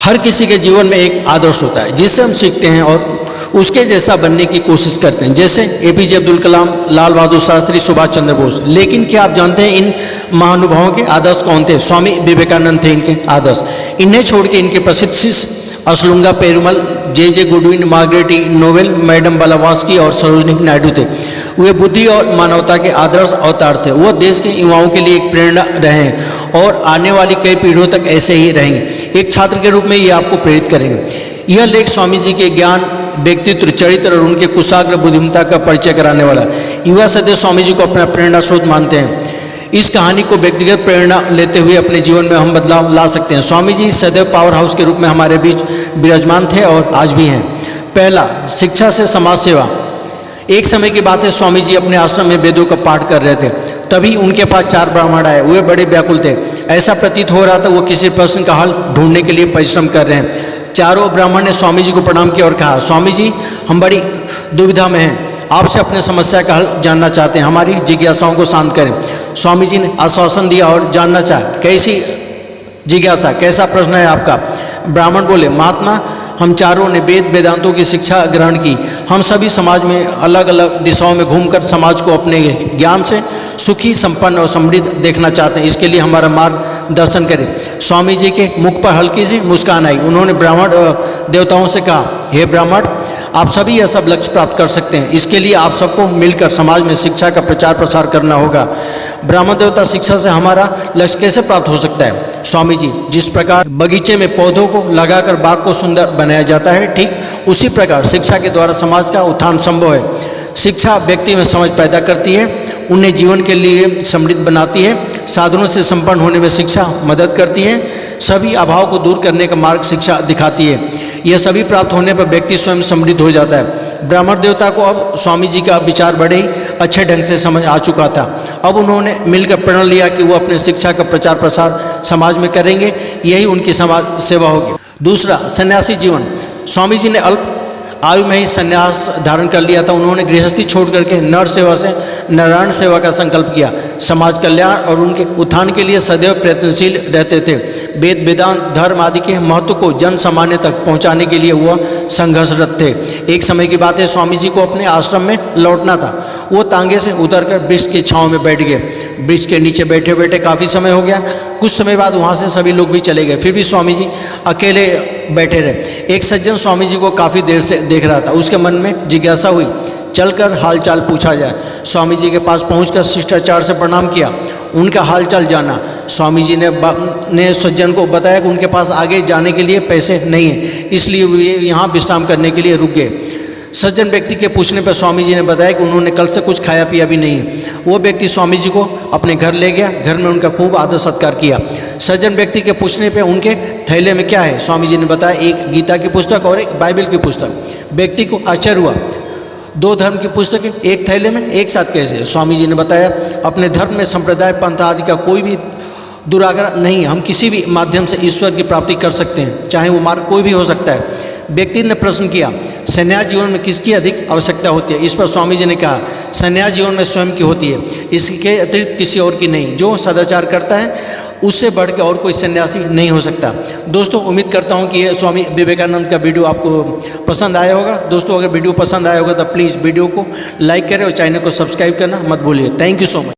हर किसी के जीवन में एक आदर्श होता है जिससे हम सीखते हैं और उसके जैसा बनने की कोशिश करते हैं, जैसे एपीजे अब्दुल कलाम, लाल बहादुर शास्त्री, सुभाष चंद्र बोस। लेकिन क्या आप जानते हैं इन महानुभावों के आदर्श कौन थे? स्वामी विवेकानंद थे इनके आदर्श। इन्हें छोड़ के इनके प्रसिद्ध शिष्य असलुंगा पेरुमल, जे Goodwin, Margaret E Nobel, madam Blavatsky और सरोजिनी नायडू थे। वे बुद्धि और मानवता के आदर्श अवतार थे। वह देश के युवाओं के लिए एक प्रेरणा रहे हैं और आने वाली कई पीढ़ियों तक ऐसे ही रहेंगे। एक छात्र के रूप में ये आपको प्रेरित करेंगे। यह लेख स्वामी जी के ज्ञान, व्यक्तित्व, चरित्र और उनके कुशाग्र बुद्धिमत्ता का परिचय कराने वाला है। युवा सदैव स्वामी जी को अपना प्रेरणा स्रोत मानते हैं। इस कहानी को व्यक्तिगत प्रेरणा लेते हुए अपने जीवन में हम बदलाव ला सकते हैं। स्वामी जी सदैव पावर हाउस के रूप में हमारे बीच विराजमान थे और आज भी हैं। पहला, शिक्षा से समाज सेवा। एक समय की बात है, स्वामी जी अपने आश्रम में वेदों का पाठ कर रहे थे। तभी उनके पास 4 ब्राह्मण आए। वे बड़े व्याकुल थे। ऐसा प्रतीत हो रहा था वो किसी प्रश्न का हल ढूंढने के लिए परिश्रम कर रहे हैं। चारों ब्राह्मण ने स्वामी जी को प्रणाम किया और कहा, स्वामी जी, हम बड़ी दुविधा में हैं। आपसे अपने समस्या का हल जानना चाहते हैं। हमारी जिज्ञासाओं को शांत करें। स्वामी जी ने आश्वासन दिया और जानना चाहा, कैसी जिज्ञासा, कैसा प्रश्न है आपका? ब्राह्मण बोले, महात्मा, हम चारों ने वेद वेदांतों की शिक्षा ग्रहण की। हम सभी समाज में अलग अलग दिशाओं में घूमकर समाज को अपने ज्ञान से सुखी, संपन्न और समृद्ध देखना चाहते हैं। इसके लिए हमारा मार्गदर्शन करें। स्वामी जी के मुख पर हल्की सी मुस्कान आई। उन्होंने ब्राह्मण देवताओं से कहा, हे ब्राह्मण, आप सभी यह सब लक्ष्य प्राप्त कर सकते हैं। इसके लिए आप सबको मिलकर समाज में शिक्षा का प्रचार प्रसार करना होगा। ब्राह्मण देवता, शिक्षा से हमारा लक्ष्य कैसे प्राप्त हो सकता है? स्वामी जी, जिस प्रकार बगीचे में पौधों को लगाकर बाग को सुंदर बनाया जाता है, ठीक उसी प्रकार शिक्षा के द्वारा समाज का उत्थान संभव है। शिक्षा व्यक्ति में समझ पैदा करती है, उन्हें जीवन के लिए समृद्ध बनाती है। साधनों से संपन्न होने में शिक्षा मदद करती है। सभी अभाव को दूर करने का मार्ग शिक्षा दिखाती है। यह सभी प्राप्त होने पर व्यक्ति स्वयं समृद्ध हो जाता है। ब्राह्मण देवता को अब स्वामी जी का विचार बड़े ही अच्छे ढंग से समझ आ चुका था। अब उन्होंने मिलकर प्रण लिया कि वो अपने शिक्षा का प्रचार प्रसार समाज में करेंगे। यही उनकी समाज सेवा होगी। दूसरा, सन्यासी जीवन। स्वामी जी ने अल्प आयु में ही संन्यास धारण कर लिया था। उन्होंने गृहस्थी छोड़ करके नर सेवा से नारायण सेवा का संकल्प किया। समाज कल्याण और उनके उत्थान के लिए सदैव प्रयत्नशील रहते थे। वेद वेदांत धर्म आदि के महत्व को जन सामान्य तक पहुंचाने के लिए वह संघर्षरत थे। एक समय की बात है, स्वामी जी को अपने आश्रम में लौटना था। वो तांगे से उतरकर वृक्ष की छांव में बैठ गए। वृक्ष के नीचे बैठे बैठे काफ़ी समय हो गया। कुछ समय बाद वहाँ से सभी लोग भी चले गए। फिर भी स्वामी जी अकेले बैठे रहे। एक सज्जन स्वामी जी को काफ़ी देर से देख रहा था। उसके मन में जिज्ञासा हुई, चलकर हालचाल पूछा जाए। स्वामी जी के पास पहुंचकर शिष्टाचार से प्रणाम किया, उनका हालचाल जाना। स्वामी जी ने सज्जन को बताया कि उनके पास आगे जाने के लिए पैसे नहीं हैं, इसलिए वे यहाँ विश्राम करने के लिए रुक गए। सज्जन व्यक्ति के पूछने पर स्वामी जी ने बताया कि उन्होंने कल से कुछ खाया पिया भी नहीं है। वो व्यक्ति स्वामी जी को अपने घर ले गया। घर में उनका खूब आदर सत्कार किया। सज्जन व्यक्ति के पूछने पे उनके थैले में क्या है? स्वामी जी ने बताया, एक गीता की पुस्तक और एक बाइबल की पुस्तक। व्यक्ति को आश्चर्य हुआ, 2 धर्म की पुस्तकें एक थैले में एक साथ कैसे? स्वामी जी ने बताया, अपने धर्म में संप्रदाय, पंथ आदि का कोई भी दुराग्रह नहीं। हम किसी भी माध्यम से ईश्वर की प्राप्ति कर सकते हैं, चाहे वो मार्ग कोई भी हो सकता है। व्यक्ति ने प्रश्न किया, संन्यास जीवन में किसकी अधिक आवश्यकता होती है? इस पर स्वामी जी ने कहा, संन्यास जीवन में स्वयं की होती है, इसके अतिरिक्त किसी और की नहीं। जो सदाचार करता है उससे बढ़ के और कोई सन्यासी नहीं हो सकता। दोस्तों, उम्मीद करता हूं कि ये स्वामी विवेकानंद का वीडियो आपको पसंद आया होगा। दोस्तों, अगर वीडियो पसंद आया होगा तो प्लीज़ वीडियो को लाइक करें और चैनल को सब्सक्राइब करना मत भूलिए। Thank you so much.